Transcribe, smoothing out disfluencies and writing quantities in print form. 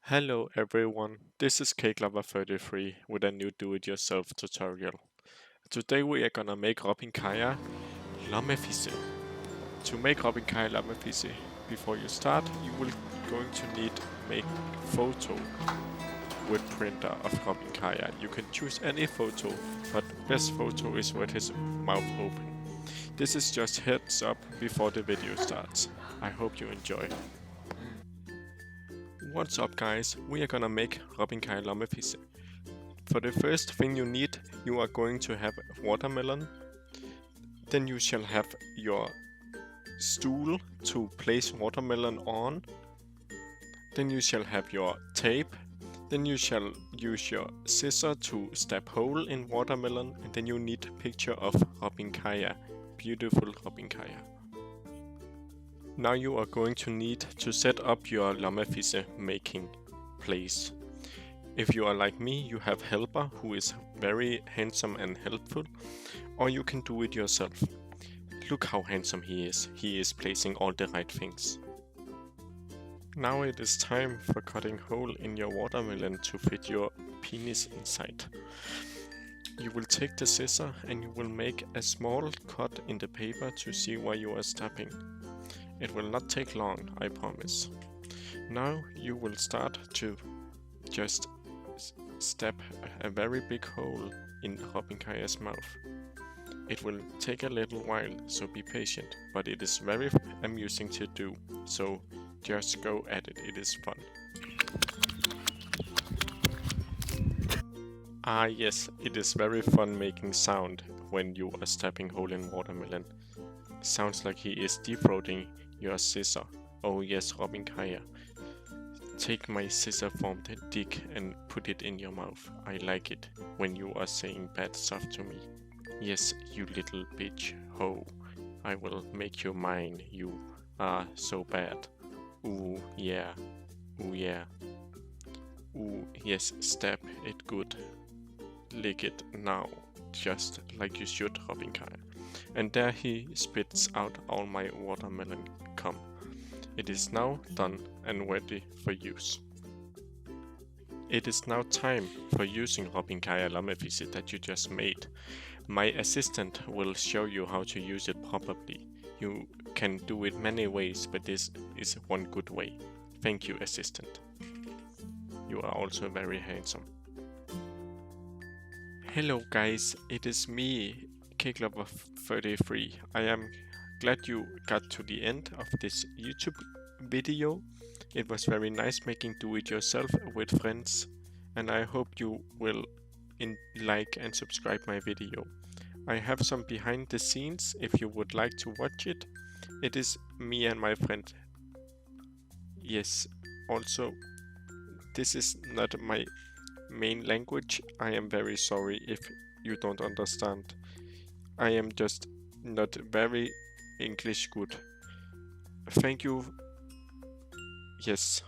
Hello everyone, this is KLOKKE33 with a new do-it-yourself tutorial. Today we are gonna make Kaja Lommefisse. To make Kaja Lommefisse, before you start, you will going to need make photo with printer of Kaja. You can choose any photo, but best photo is with his mouth open. This is just heads up before the video starts. I hope you enjoy. What's up guys, we are gonna make Kaja Lommefisse. For the first thing you need, you are going to have watermelon. Then you shall have your stool to place watermelon on. Then you shall have your tape. Then you shall use your scissor to stab hole in watermelon. And then you need a picture of Kaja, beautiful Kaja. Now you are going to need to set up your Lommefisse making place. If you are like me, you have helper who is very handsome and helpful, or you can do it yourself. Look how handsome he is placing all the right things. Now it is time for cutting hole in your watermelon to fit your penis inside. You will take the scissor and you will make a small cut in the paper to see where you are stabbing. It will not take long, I promise. Now you will start to just stab a very big hole in Kaja's mouth. It will take a little while, so be patient, but it is very amusing to do, so just go at it, it is fun. Ah yes, it is very fun making sound when you are stabbing hole in watermelon. Sounds like he is deep-throating your scissor. Oh yes, Kaja. Take my scissor-formed dick and put it in your mouth. I like it when you are saying bad stuff to me. Yes, you little bitch, ho. I will make you mine, you are so bad. Ooh, yeah. Ooh, yeah. Ooh, yes, stab it good. Lick it now, just like you should, Kaja. And there he spits out all my watermelon cum. It is now done and ready for use. It is now time for using Kaja Lommefisse that you just made. My assistant will show you how to use it properly. You can do it many ways, but this is one good way. Thank you, assistant. You are also very handsome. Hello guys, it is me, KLOKKE33. I am glad you got to the end of this YouTube video. It was very nice making do-it-yourself with friends, and I hope you will like and subscribe my video. I have some behind the scenes if you would like to watch it. It is me and my friend. Yes, also this is not my main language. I am very sorry if you don't understand. I am just not very English good. Thank you. Yes.